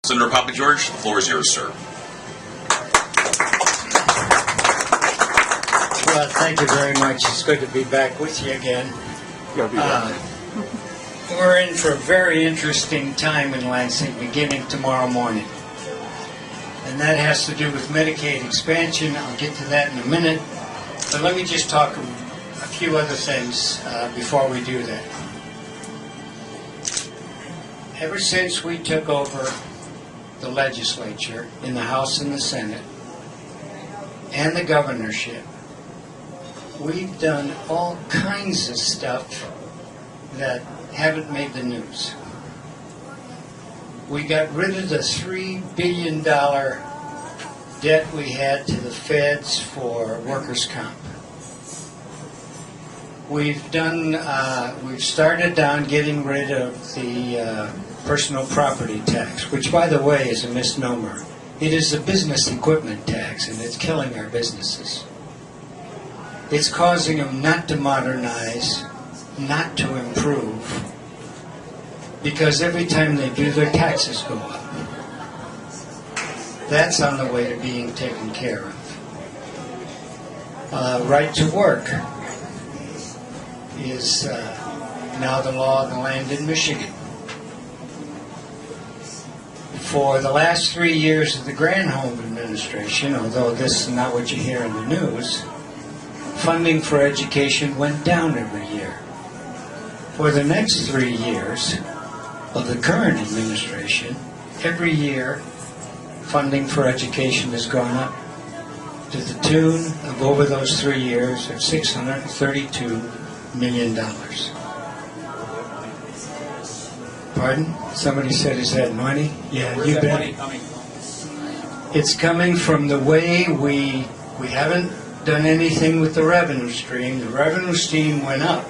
Senator Pappageorge, the floor is yours, sir. Well, thank you very much. It's good to be back with you again. We're in for a very interesting time in Lansing beginning tomorrow morning. And that has to do with Medicaid expansion. I'll get to that in a minute. But let me just talk a few other things before we do that. Ever since we took over the legislature in the House and the Senate and the governorship, we've done all kinds of stuff that haven't made the news. We got rid of the $3 billion debt we had to the feds for workers' comp. We've started down getting rid of the personal property tax, which, by the way, is a misnomer. It is a business equipment tax, and it's killing our businesses. It's causing them not to modernize, not to improve, because every time they do, their taxes go up. That's on the way to being taken care of. Right to work is now the law of the land in Michigan. For the last 3 years of the Granholm administration, although this is not what you hear in the news, funding for education went down every year. For the next 3 years of the current administration, every year funding for education has gone up to the tune of, over those 3 years, of $632 million. Pardon? Somebody said, is that money? Yeah, Where's you that bet. money coming from? It's coming from the way we haven't done anything with the revenue stream. The revenue stream went up,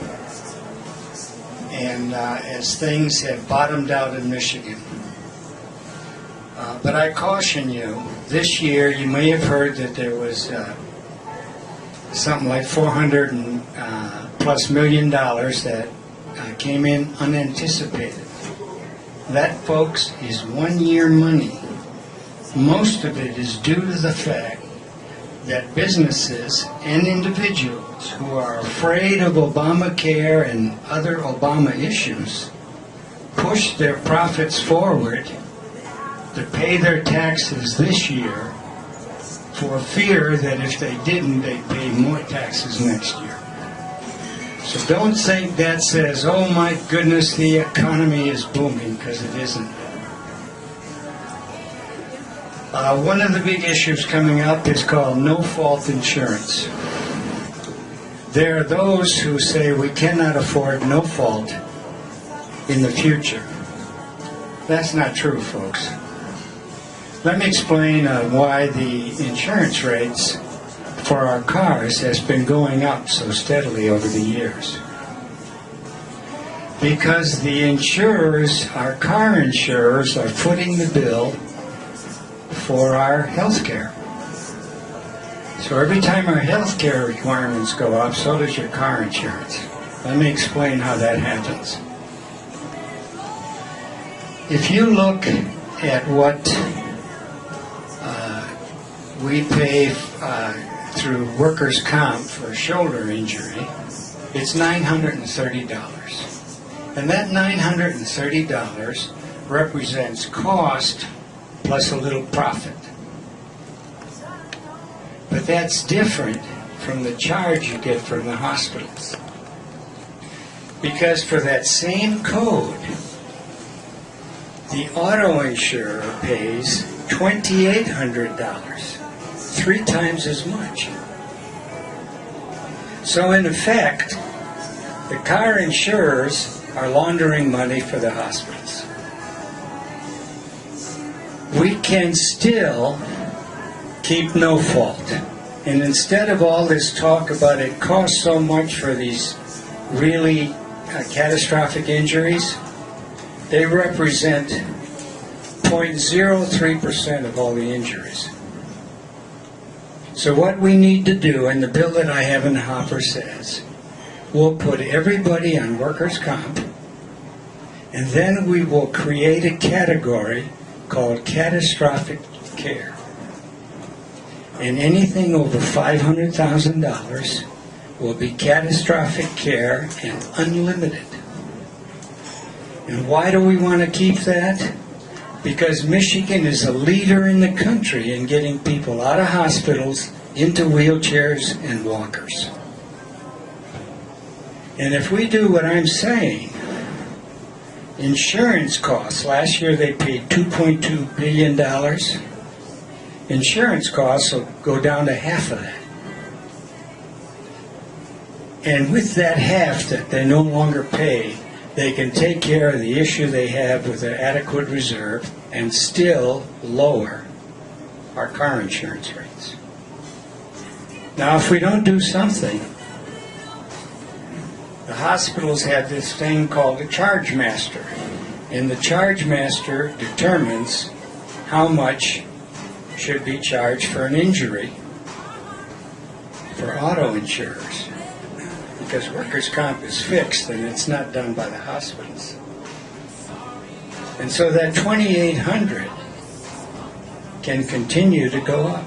and as things have bottomed out in Michigan. But I caution you, this year you may have heard that there was something like $400+ million that came in unanticipated. That, folks, is 1 year money. Most of it is due to the fact that businesses and individuals who are afraid of Obamacare and other Obama issues push their profits forward to pay their taxes this year for fear that if they didn't, they'd pay more taxes next year. So don't think that says, oh my goodness, the economy is booming, because it isn't. One of the big issues coming up is called no-fault insurance. There are those who say we cannot afford no fault in the future. That's not true, folks. Let me explain why the insurance rates for our cars has been going up so steadily over the years. Because the insurers, our car insurers, are footing the bill for our health care. So every time our health care requirements go up, so does your car insurance. Let me explain how that happens. If you look at what we pay through workers' comp for a shoulder injury, it's $930. And that $930 represents cost plus a little profit. But that's different from the charge you get from the hospitals. Because for that same code, the auto insurer pays $2,800, 3 times as much. So in effect, the car insurers are laundering money for the hospitals. We can still keep no fault. And instead of all this talk about it costs so much for these really catastrophic injuries, they represent 0.03% of all the injuries. So what we need to do, and the bill that I have in the hopper says, we'll put everybody on workers' comp, and then we will create a category called catastrophic care. And anything over $500,000 will be catastrophic care and unlimited. And why do we want to keep that? Because Michigan is a leader in the country in getting people out of hospitals into wheelchairs and walkers. And if we do what I'm saying, insurance costs, last year they paid $2.2 billion. Insurance costs will go down to half of that. And with that half that they no longer pay, they can take care of the issue they have with an adequate reserve and still lower our car insurance rates. Now, if we don't do something, the hospitals have this thing called a charge master. And the charge master determines how much should be charged for an injury for auto insurers. Because workers' comp is fixed and it's not done by the hospitals. And so that $2,800 can continue to go up.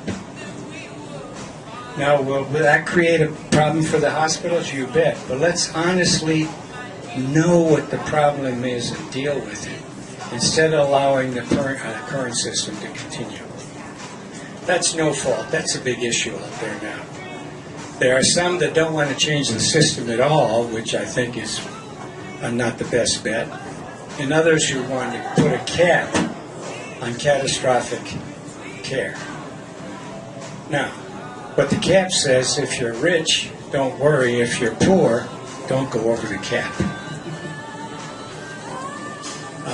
Now, will that create a problem for the hospitals? You bet. But let's honestly know what the problem is and deal with it, instead of allowing the current system to continue. That's no fault. That's a big issue out there now. There are some that don't want to change the system at all, which I think is not the best bet, and others who want to put a cap on catastrophic care. Now, what the cap says, if you're rich, don't worry. If you're poor, don't go over the cap.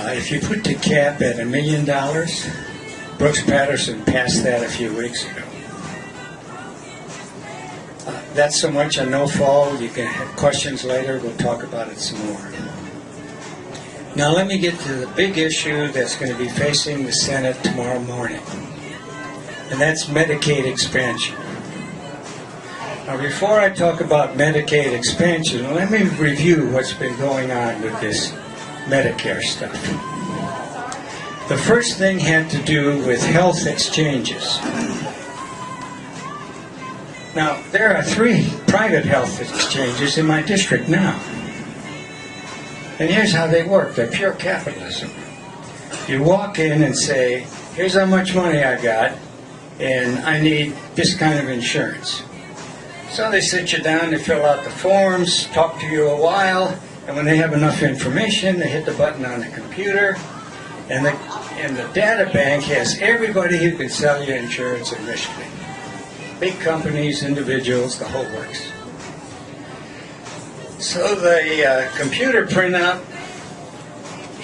If you put the cap at $1 million, Brooks Patterson passed that a few weeks ago. That's so much a no-fall. You can have questions later. We'll talk about it some more. Now let me get to the big issue that's going to be facing the Senate tomorrow morning, and that's Medicaid expansion. Now before I talk about Medicaid expansion, let me review what's been going on with this Medicare stuff. The first thing had to do with health exchanges. Now, there are 3 private health exchanges in my district now. And here's how they work. They're pure capitalism. You walk in and say, here's how much money I got, and I need this kind of insurance. So they sit you down, they fill out the forms, talk to you a while, and when they have enough information, they hit the button on the computer, and the data bank has everybody who can sell you insurance in Michigan. Big companies, individuals, the whole works. So the computer printout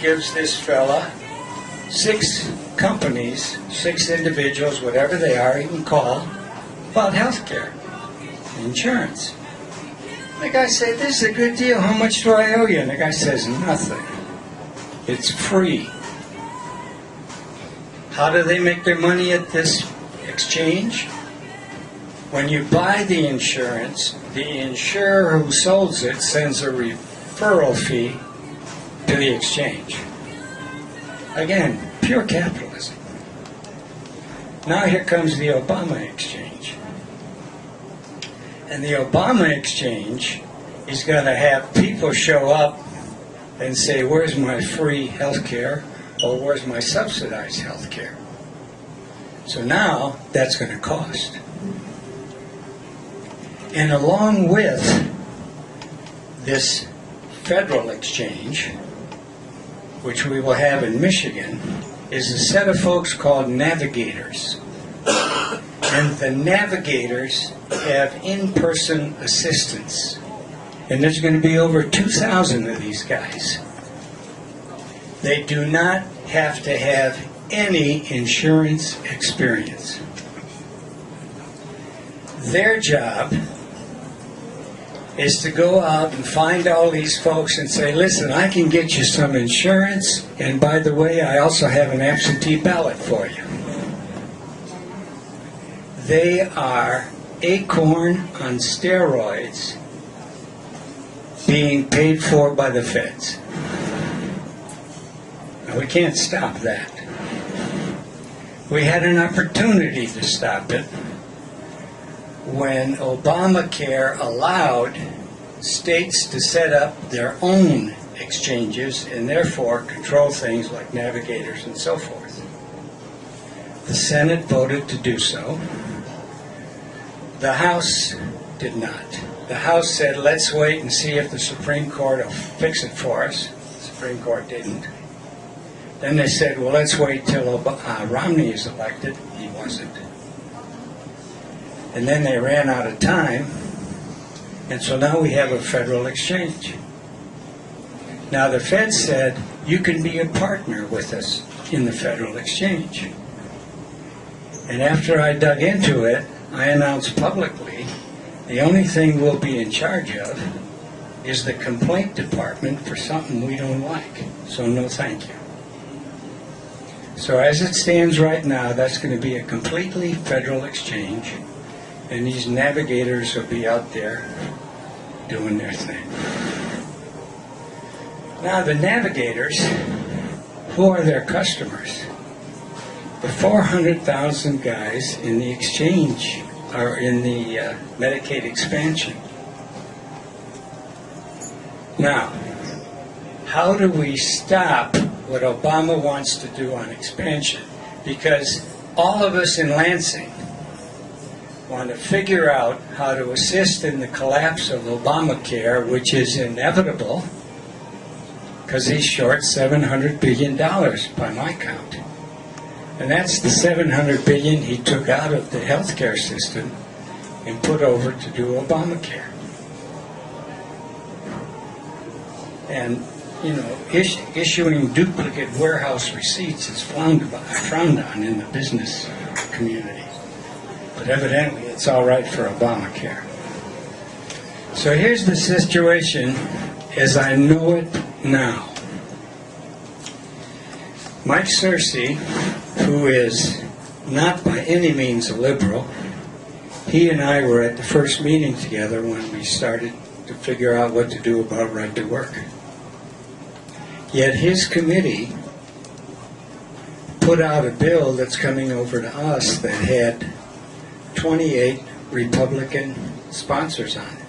gives this fella 6 companies, 6 individuals, whatever they are, he can call, about health care, insurance. The guy said, this is a good deal, how much do I owe you? And the guy says, nothing. It's free. How do they make their money at this exchange? When you buy the insurance, the insurer who sells it sends a referral fee to the exchange. Again, pure capitalism. Now here comes the Obama exchange. And the Obama exchange is going to have people show up and say, where's my free health care, or where's my subsidized health care? So now that's going to cost. And along with this federal exchange, which we will have in Michigan, is a set of folks called navigators. And the navigators have in-person assistants. And there's going to be over 2,000 of these guys. They do not have to have any insurance experience. Their job is to go out and find all these folks and say, listen, I can get you some insurance, and by the way, I also have an absentee ballot for you. They are Acorn on steroids being paid for by the feds. Now, we can't stop that. We had an opportunity to stop it when Obamacare allowed states to set up their own exchanges and therefore control things like navigators and so forth. The Senate voted to do so. The House did not. The House said, let's wait and see if the Supreme Court will fix it for us. The Supreme Court didn't. Then they said, well, let's wait till Romney is elected. He wasn't. And then they ran out of time, and so now we have a federal exchange. Now the Fed said, you can be a partner with us in the federal exchange. And after I dug into it, I announced publicly, the only thing we'll be in charge of is the complaint department for something we don't like. So no thank you. So as it stands right now, that's going to be a completely federal exchange, and these navigators will be out there doing their thing. Now the navigators, who are their customers? The 400,000 guys in the exchange are in the Medicaid expansion. Now, how do we stop what Obama wants to do on expansion? Because all of us in Lansing want to figure out how to assist in the collapse of Obamacare, which is inevitable, because he's short $700 billion by my count. And that's the $700 billion he took out of the healthcare system and put over to do Obamacare. And, you know, issuing duplicate warehouse receipts is frowned on in the business community. But evidently it's all right for Obamacare. So here's the situation as I know it now. Mike Searcy, who is not by any means a liberal, he and I were at the first meeting together when we started to figure out what to do about right to work. Yet his committee put out a bill that's coming over to us that had 28 Republican sponsors on it,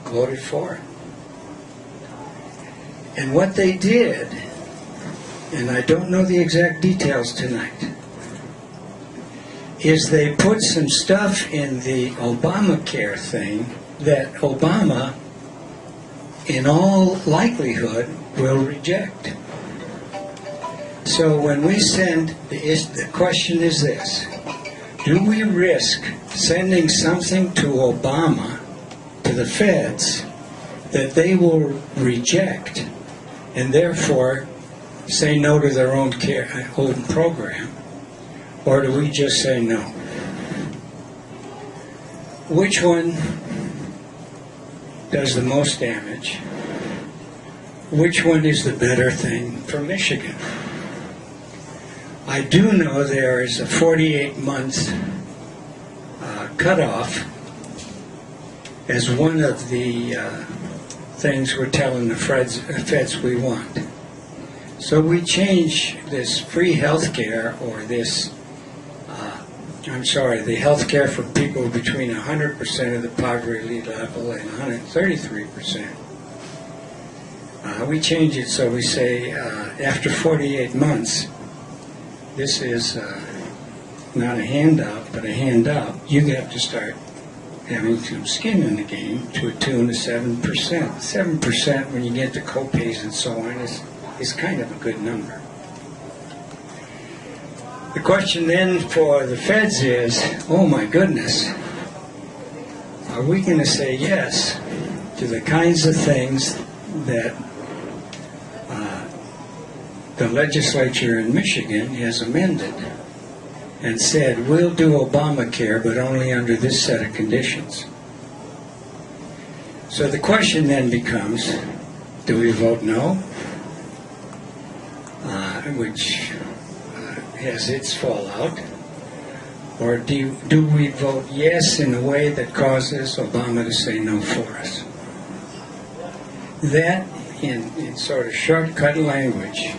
voted for it. And what they did, and I don't know the exact details tonight, is they put some stuff in the Obamacare thing that Obama, in all likelihood, will reject. So when we send, the question is this: do we risk sending something to Obama, to the feds, that they will reject and therefore say no to their own program? Or do we just say no? Which one does the most damage? Which one is the better thing for Michigan? I do know there is a 48-month cutoff as one of the things we're telling the feds we want. So we change this free health care, or this, the health care for people between 100% of the poverty level and 133%. We change it so we say after 48 months, this is not a handout, but a handout. You have to start having some skin in the game to a tune of 7%. 7% when you get to co-pays and so on is kind of a good number. The question then for the feds is, oh my goodness, are we going to say yes to the kinds of things that the legislature in Michigan has amended and said, we'll do Obamacare, but only under this set of conditions? So the question then becomes, do we vote no? Which has its fallout, or do we vote yes in a way that causes Obama to say no for us? That, in sort of shortcut language,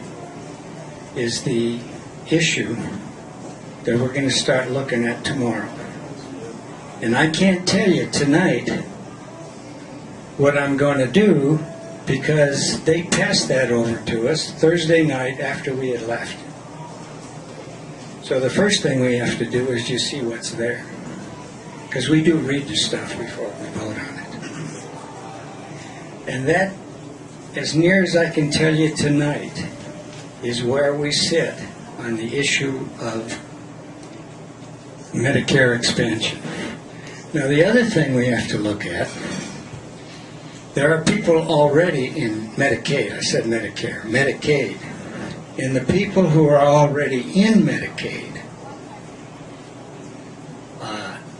is the issue that we're going to start looking at tomorrow. And I can't tell you tonight what I'm going to do because they passed that over to us Thursday night after we had left. So the first thing we have to do is just see what's there. Because we do read the stuff before we vote on it. And that, as near as I can tell you tonight, is where we sit on the issue of Medicare expansion. Now, the other thing we have to look at, there are people already in Medicaid. I said Medicare, Medicaid. And the people who are already in Medicaid,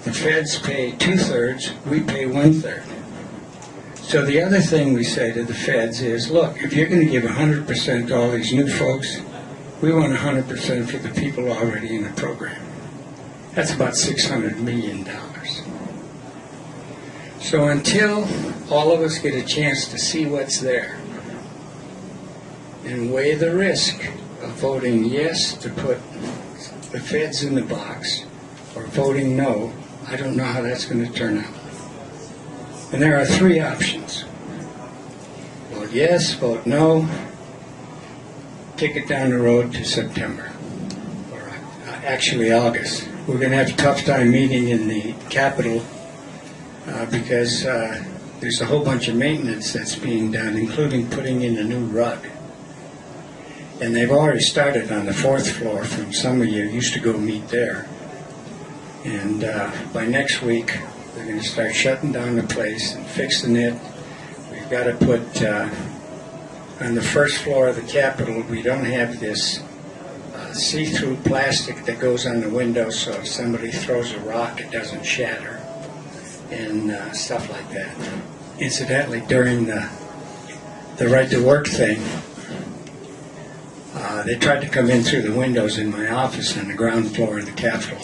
the feds pay 2/3, we pay 1/3. So the other thing we say to the feds is, look, if you're going to give 100% to all these new folks, we want 100% for the people already in the program. That's about $600 million. So until all of us get a chance to see what's there and weigh the risk of voting yes to put the feds in the box or voting no, I don't know how that's going to turn out. And there are three options. Vote yes, vote no, kick it down the road to September, or actually August. We're going to have a tough time meeting in the Capitol because there's a whole bunch of maintenance that's being done, including putting in a new rug. And they've already started on the 4th floor from some of you used to go meet there. And by next week, they're going to start shutting down the place and fixing it. We've got to put, on the 1st floor of the Capitol, we don't have this see-through plastic that goes on the window so if somebody throws a rock, it doesn't shatter, and stuff like that. Incidentally, during the right-to-work thing, they tried to come in through the windows in my office on the ground floor of the Capitol.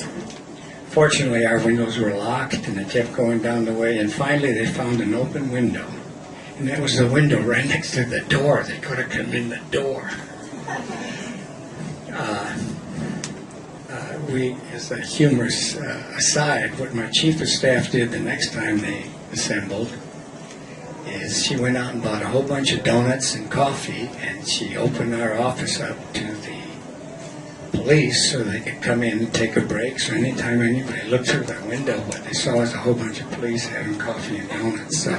Fortunately, our windows were locked, and they kept going down the way, and finally they found an open window. And that was the window right next to the door. They could have come in the door. As a humorous aside, what my chief of staff did the next time they assembled is she went out and bought a whole bunch of donuts and coffee, and she opened our office up to the police so they could come in and take a break. So anytime anybody looked through that window, what they saw was a whole bunch of police having coffee and donuts. So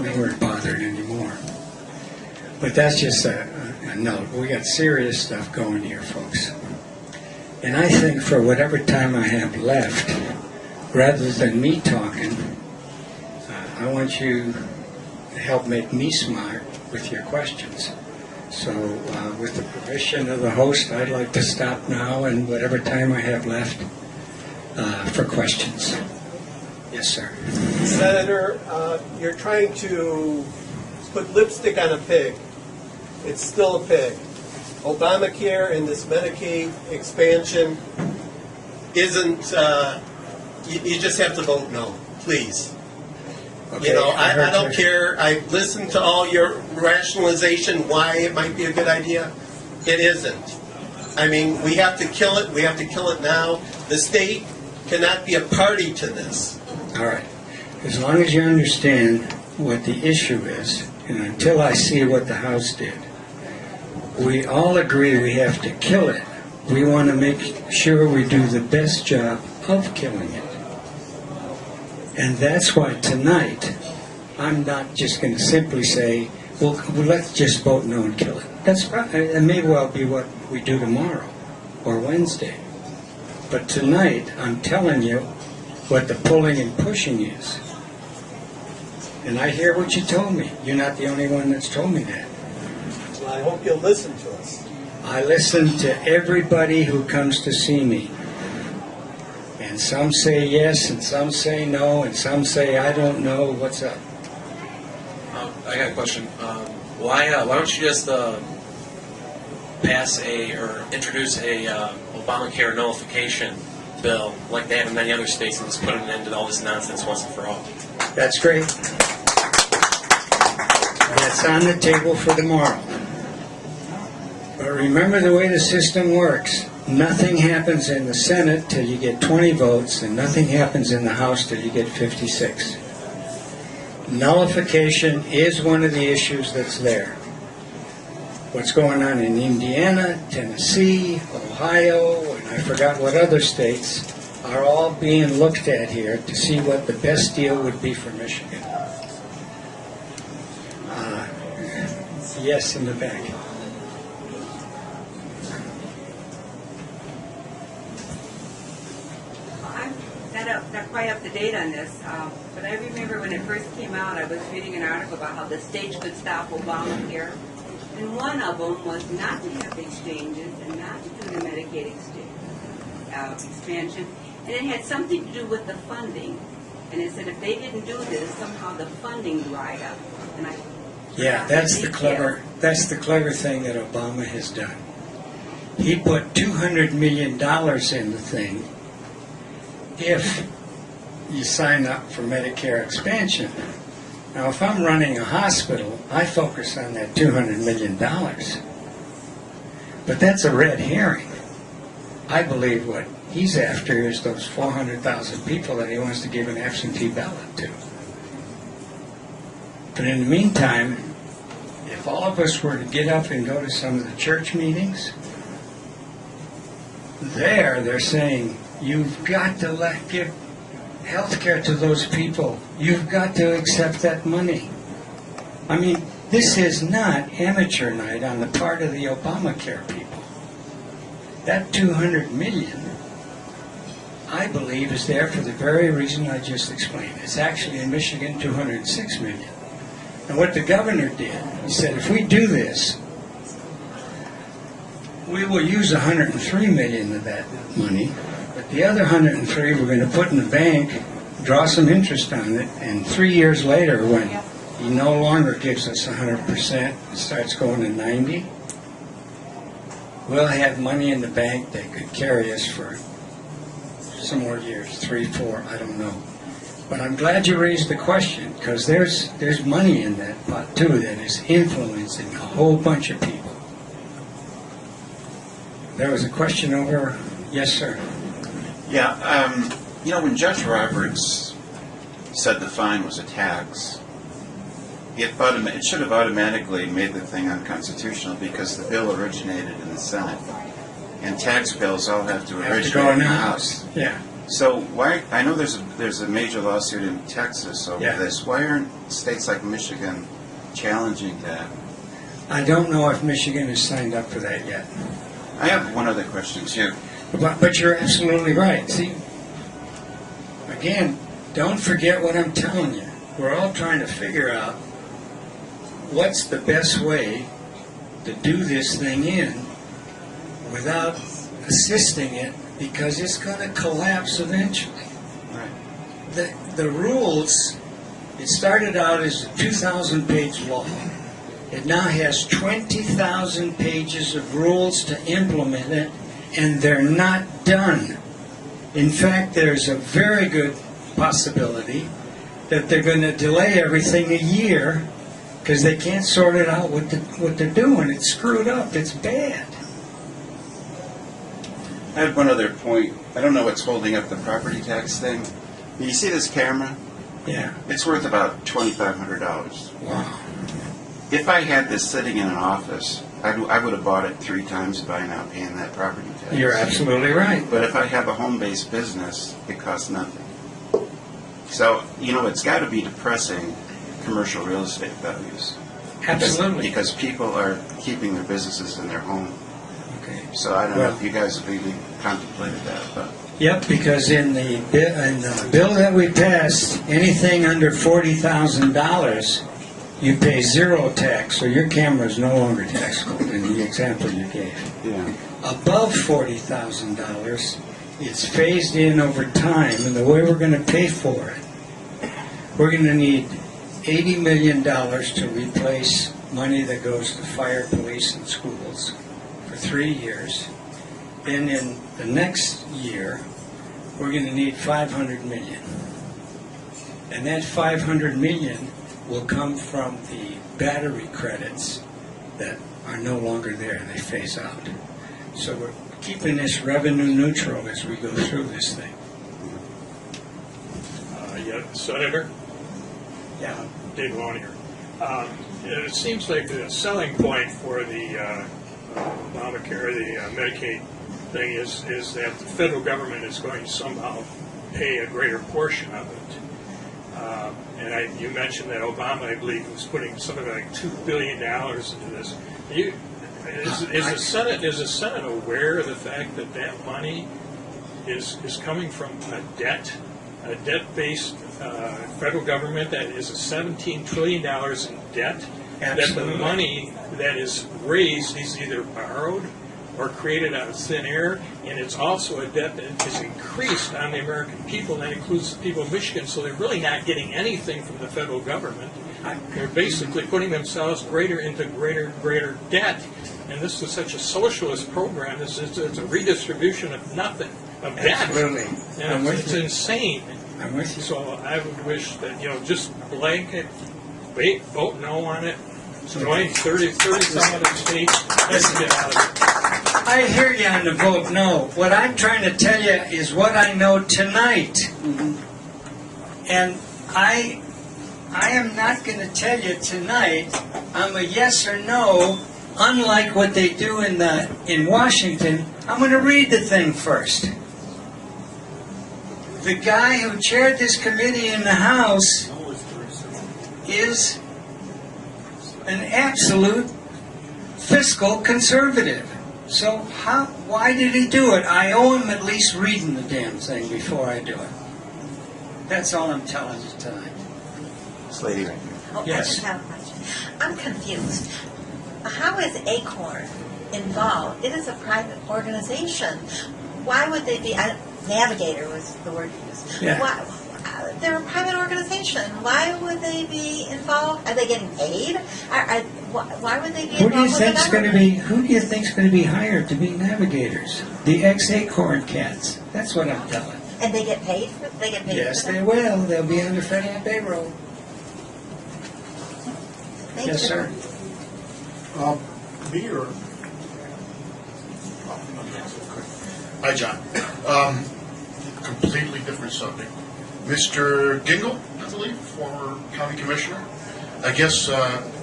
we weren't bothered anymore. But that's just a note. We got serious stuff going here, folks. And I think for whatever time I have left, rather than me talking, I want you to help make me smart with your questions. So with the permission of the host, I'd like to stop now and whatever time I have left for questions. Yes, sir. Senator, you're trying to put lipstick on a pig. It's still a pig. Obamacare and this Medicaid expansion isn't, you just have to vote no, please. Okay, You know, I don't you. care. I've listened to all your rationalization why it might be a good idea. It isn't. I mean, we have to kill it. We have to kill it now. The state cannot be a party to this. All right. As long as you understand what the issue is, and until I see what the House did, we all agree we have to kill it. We want to make sure we do the best job of killing it. And that's why tonight, I'm not just going to simply say, well, let's just vote no and kill it. It may well be what we do tomorrow or Wednesday. But tonight, I'm telling you what the pulling and pushing is. And I hear what you told me. You're not the only one that's told me that. Well, I hope you'll listen to us. I listen to everybody who comes to see me. And some say yes, and some say no, and some say I don't know. What's up? I got a question. Why don't you just pass or introduce a Obamacare nullification bill like they have in many other states and just put an end to all this nonsense once and for all? That's great. That's on the table for tomorrow. But remember the way the system works. nothing happens in the Senate till you get 20 votes, and nothing happens in the House till you get 56. Nullification is one of the issues that's there. What's going on in Indiana, Tennessee, Ohio, and I forgot what other states, are all being looked at here to see what the best deal would be for Michigan. Yes, in the back. I'm not quite up to date on this, but I remember when it first came out, I was reading an article about how the states could stop Obamacare, and one of them was not to have the exchanges and not to do the Medicaid expansion, and it had something to do with the funding. And it said if they didn't do this, somehow the funding dried up. And Yeah, that's the clever thing that Obama has done. He put $200 million in the thing if you sign up for Medicare expansion. Now, if I'm running a hospital, I focus on that $200 million. But that's a red herring. I believe what he's after is those 400,000 people that he wants to give an absentee ballot to. But in the meantime, if all of us were to get up and go to some of the church meetings, they're saying, you've got to give health care to those people. You've got to accept that money. I mean, this is not amateur night on the part of the Obamacare people. That 200 million, I believe, is there for the very reason I just explained. It's actually in Michigan 206 million. And what the governor did, he said, if we do this, we will use 103 million of that money, but the other 103 we're going to put in the bank, draw some interest on it, and 3 years later, when he no longer gives us 100%, it starts going to 90, we'll have money in the bank that could carry us for some more years, 3, 4, I don't know. But I'm glad you raised the question, because there's money in that pot too that is influencing a whole bunch of people. There was a question over. Yes, sir. Yeah, when Judge Roberts said the fine was a tax, it should have automatically made the thing unconstitutional because the bill originated in the Senate, and tax bills all have to originate go in the House. House. Yeah. So why? I know there's a major lawsuit in Texas over this. Why aren't states like Michigan challenging that? I don't know if Michigan has signed up for that yet. I have one other question too. But you're absolutely right. See, again, don't forget what I'm telling you. We're all trying to figure out what's the best way to do this thing in without assisting it, because it's going to collapse eventually. Right. The rules, it started out as a 2,000-page law. It now has 20,000 pages of rules to implement it, and they're not done. In fact, there's a very good possibility that they're going to delay everything a year because they can't sort it out what they're doing. It's screwed up. It's bad. I have one other point. I don't know what's holding up the property tax thing. You see this camera? Yeah. It's worth about $2,500. Wow. If I had this sitting in an office, I would have bought it 3 times by now, paying that property tax. You're absolutely right. But if I have a home-based business, it costs nothing. So, it's got to be depressing commercial real estate values. Absolutely. Because people are keeping their businesses in their home. Okay. So I don't know if you guys have even contemplated that, but... Yep, because in the bill that we passed, anything under $40,000, you pay 0 tax, so your camera is no longer taxable in the example you gave. Yeah. Above $40,000, it's phased in over time, and the way we're going to pay for it, we're going to need $80 million to replace money that goes to fire, police, and schools for 3 years. Then in the next year, we're going to need $500 million. And that $500 million will come from the battery credits that are no longer there. They phase out. So keeping this revenue neutral as we go through this thing. Yeah, Senator Yeah. Dave Lonier. It seems like the selling point for the Obamacare, the Medicaid thing is that the federal government is going to somehow pay a greater portion of it. And you mentioned that Obama, I believe, was putting something like $2 billion into this. Is the Senate aware of the fact that that money is coming from a debt-based federal government that is $17 trillion in debt? That the money that is raised is either borrowed or created out of thin air, and it's also a debt that is increased on the American people, and that includes the people of Michigan, so they're really not getting anything from the federal government. They're basically putting themselves into greater debt, and this is such a socialist program. It's a redistribution of nothing, of debt. Absolutely. And it's insane. I'm with you. So I would wish that, just blanket, vote no on it, join 30 some other states, let's get out of it. I hear you on the vote no. What I'm trying to tell you is what I know tonight. And I am not going to tell you tonight I'm a yes or no, unlike what they do in Washington. I'm going to read the thing first. The guy who chaired this committee in the House is an absolute fiscal conservative. So why did he do it? I owe him at least reading the damn thing before I do it. That's all I'm telling you tonight. This lady right here. Oh, Yes. I just have a question. I'm confused. How is Acorn involved? It is a private organization. Why would they be? Navigator was the word used. Yeah. Why, they're a private organization. Why would they be involved? Are they getting paid? Why would they be Who do you involved with the think's going to government? be? Who do you think's going to be hired to be navigators? The ex-Acorn cats. That's what I'm telling. And they get paid? They get paid Yes, for they that? will. They'll be under federal payroll. Thank Yes, you. sir. Me or? Hi, John. Completely different subject. Mr. Gingle, I believe, former county commissioner, I guess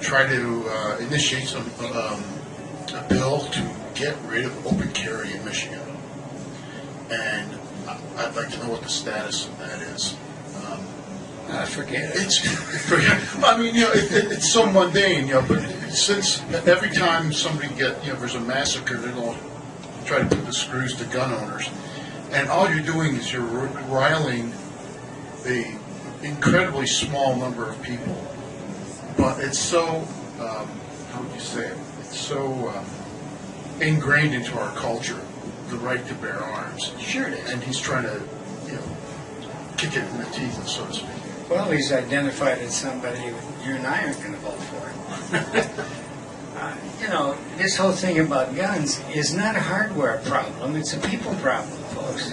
tried to initiate a bill to get rid of open carry in Michigan. And I'd like to know what the status of that is. Forget it. I mean, it's so mundane, but since every time somebody there's a massacre, they're going to try to put the screws to gun owners. And all you're doing is you're riling the incredibly small number of people. But it's so, how would you say it? It's so ingrained into our culture, the right to bear arms. Sure it is. And he's trying to, kick it in the teeth, so to speak. Well, he's identified as somebody you and I aren't going to vote for. This whole thing about guns is not a hardware problem. It's a people problem, folks.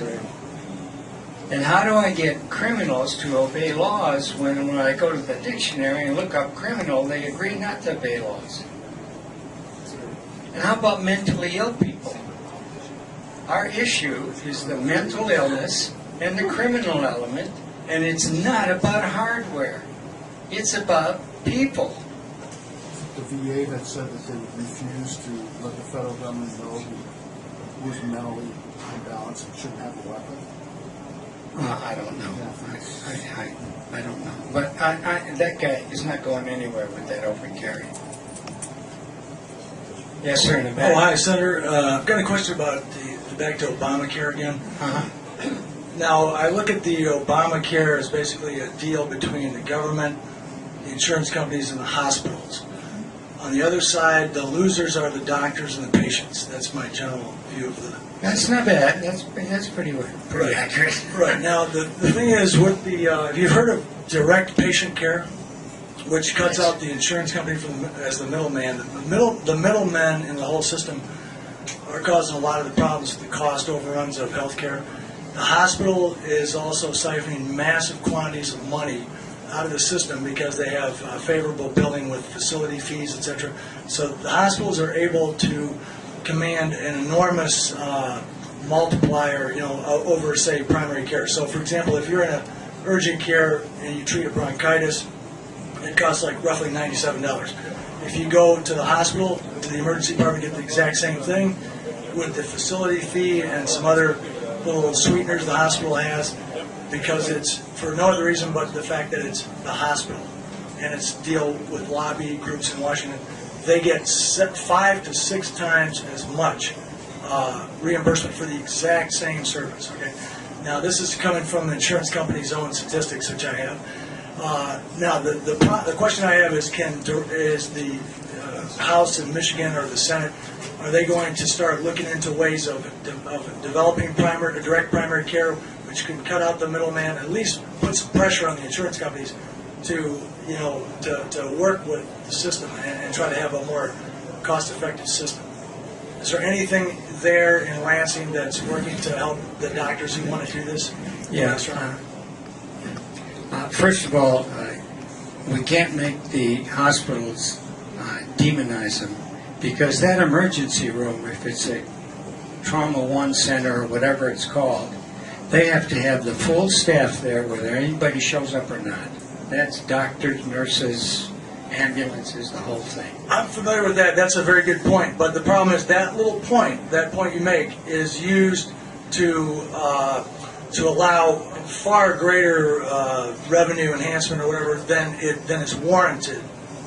And how do I get criminals to obey laws when I go to the dictionary and look up criminal, they agree not to obey laws? And how about mentally ill people? Our issue is the mental illness and the criminal element, and it's not about hardware. It's about people. The VA that said that they would refuse to let the federal government know who was mentally imbalanced and shouldn't have a weapon. I don't know. I don't know. But that guy is not going anywhere with that open carry. Yes, sir, in the back. Oh, hi, Senator. I've got a question about back to Obamacare again. Uh-huh. Now, I look at the Obamacare as basically a deal between the government, the insurance companies, and the hospitals. On the other side, the losers are the doctors and the patients. That's my general view of the... That's not bad. That's pretty Right. accurate. Right. Now, the thing is, with the... have you heard of direct patient care, which cuts out the insurance company as the middleman? The middlemen in the whole system are causing a lot of the problems with the cost overruns of health care. The hospital is also siphoning massive quantities of money out of the system because they have favorable billing with facility fees, etc. So the hospitals are able to command an enormous multiplier, over, say, primary care. So, for example, if you're in a urgent care and you treat a bronchitis, it costs like roughly $97. If you go to the hospital, to the emergency department, get the exact same thing with the facility fee and some other little sweeteners the hospital has, because it's for no other reason but the fact that it's the hospital and it's deal with lobby groups in Washington. They get 5 to 6 times as much reimbursement for the exact same service. Okay, now this is coming from the insurance company's own statistics, which I have. Now the question I have is, is the House in Michigan or the Senate, are they going to start looking into ways of developing direct primary care, which can cut out the middleman, at least put some pressure on the insurance companies to work with the system and try to have a more cost-effective system? Is there anything there in Lansing that's working to help the doctors who want to do this? Yeah. First of all, we can't make the hospitals demonize them, because that emergency room, if it's a Trauma 1 center or whatever it's called, they have to have the full staff there whether anybody shows up or not. That's doctors, nurses, ambulances, the whole thing. I'm familiar with that. That's a very good point. But the problem is that point you make, is used to allow far greater revenue enhancement or whatever than is warranted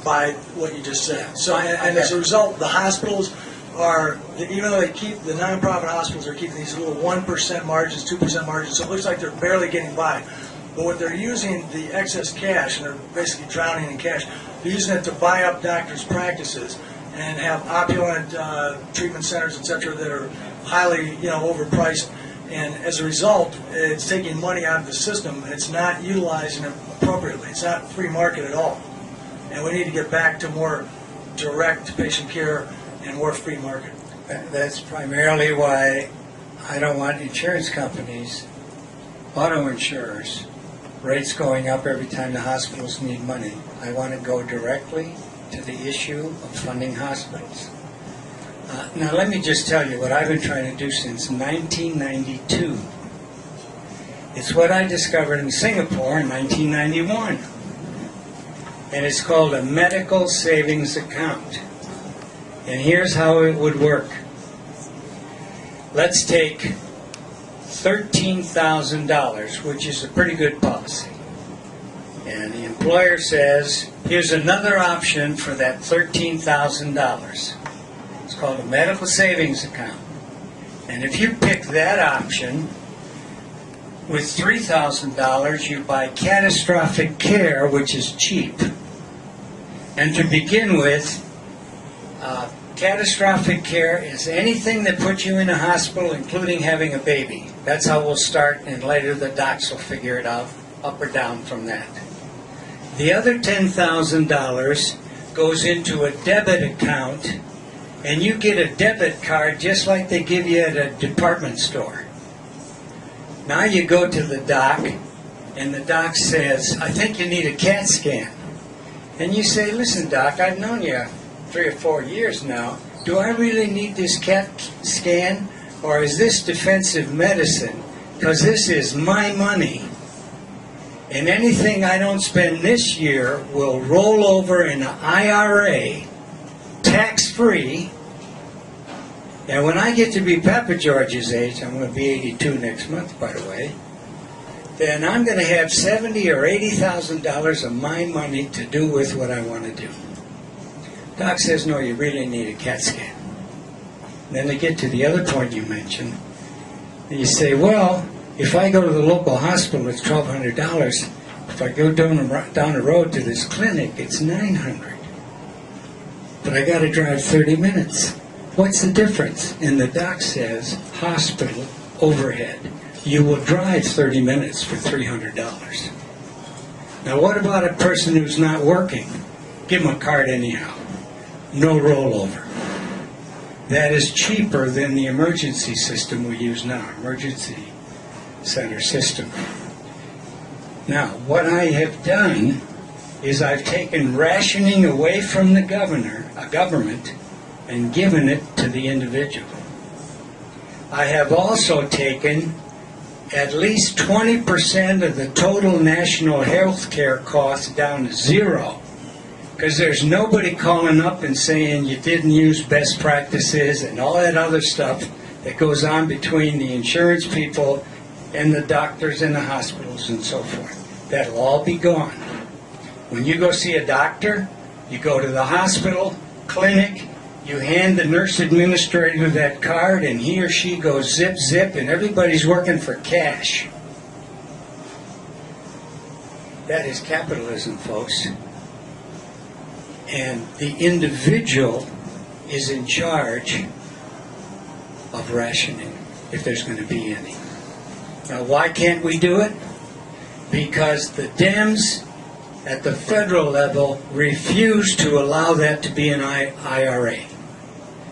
by what you just said. So, and as a result, the hospitals are, even though they keep, the nonprofit hospitals are keeping these little 1% margins, 2% margins, so it looks like they're barely getting by. But what they're using, the excess cash, and they're basically drowning in cash, they're using it to buy up doctors' practices and have opulent treatment centers, etc., that are highly, overpriced. And as a result, it's taking money out of the system. It's not utilizing it appropriately. It's not free market at all. And we need to get back to more direct patient care and more free market. That's primarily why I don't want insurance companies, auto insurers, rates going up every time the hospitals need money. I want to go directly to the issue of funding hospitals. Now let me just tell you what I've been trying to do since 1992. It's what I discovered in Singapore in 1991. And it's called a medical savings account. And here's how it would work. Let's take $13,000, which is a pretty good policy. And the employer says, here's another option for that $13,000. It's called a medical savings account. And if you pick that option, with $3,000 you buy catastrophic care, which is cheap. And to begin with, catastrophic care is anything that puts you in a hospital, including having a baby. That's how we'll start, and later the docs will figure it out, up or down from that. The other $10,000 goes into a debit account, and you get a debit card just like they give you at a department store. Now you go to the doc, and the doc says, I think you need a CAT scan. And you say, listen, doc, I've known you 3 or 4 years now. Do I really need this CAT scan, or is this defensive medicine? Because this is my money. And anything I don't spend this year will roll over in an IRA, tax-free. And when I get to be Pappageorge's age, I'm going to be 82 next month, by the way, then I'm going to have $70,000 or $80,000 of my money to do with what I want to do. Doc says, no, you really need a CAT scan. Then they get to the other point you mentioned, and you say, well, if I go to the local hospital, it's $1,200. If I go down the road to this clinic, it's $900. But I got to drive 30 minutes. What's the difference? And the doc says, hospital overhead. You will drive 30 minutes for $300. Now what about a person who's not working? Give them a card anyhow. No rollover. That is cheaper than the emergency system we use now, emergency center system. Now, what I have done is I've taken rationing away from the government, and given it to the individual. I have also taken at least 20% of the total national health care costs down to zero, because there's nobody calling up and saying you didn't use best practices and all that other stuff that goes on between the insurance people and the doctors and the hospitals and so forth. That'll all be gone. When you go see a doctor, you go to the hospital, clinic, you hand the nurse administrator that card, and he or she goes zip, zip, and everybody's working for cash. That is capitalism, folks. And the individual is in charge of rationing, if there's going to be any. Now, why can't we do it? Because the Dems at the federal level refuse to allow that to be an IRA.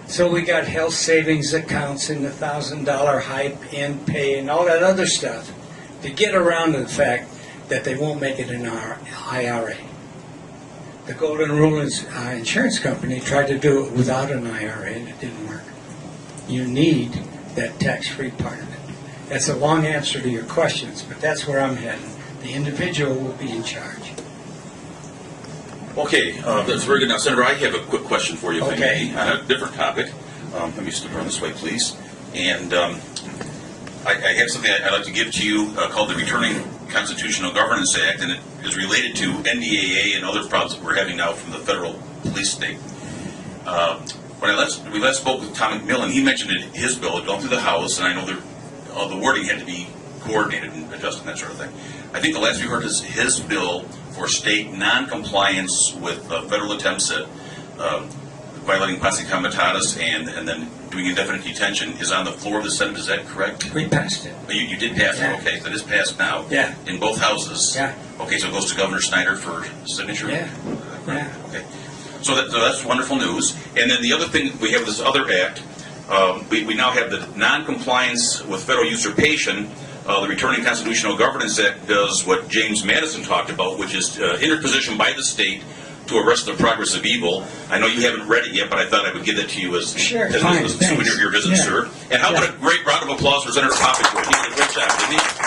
So we got health savings accounts and the $1,000 hype and pay and all that other stuff to get around to the fact that they won't make it an IRA. The Golden Rule Insurance Company tried to do it without an IRA and it didn't work. You need that tax-free part of it. That's a long answer to your questions, but that's where I'm heading. The individual will be in charge. Okay, that's very good. Now, Senator, I have a quick question for you, if I Okay. may, on a different topic. Let me step around this way, please. And I have something I'd like to give to you called the Returning Constitutional Governance Act, and it is related to NDAA and other problems that we're having now from the federal police state. When we last spoke with Tom McMillan, he mentioned it, his bill had gone through the House, and I know all the wording had to be coordinated and adjusted and that sort of thing. I think the last we heard is his bill for state non-compliance with federal attempts at violating posse comitatus and then doing indefinite detention is on the floor of the Senate. Is that correct? We passed it. You did pass Yeah. it. Okay, so it is passed now. Yeah. In both houses. Yeah. Okay, so it goes to Governor Snyder for signature. Yeah. Yeah. Okay. So that's wonderful news. And then the other thing, we have this other act. We now have the non-compliance with federal usurpation. The Returning Constitutional Governance Act does what James Madison talked about, which is interposition by the state to arrest the progress of evil. I know you haven't read it yet, but I thought I would give that to you as, Sure, as fine, a souvenir of your visit, yeah. sir. And how about a great round of applause for Senator Pappageorge? He did a great job, didn't he?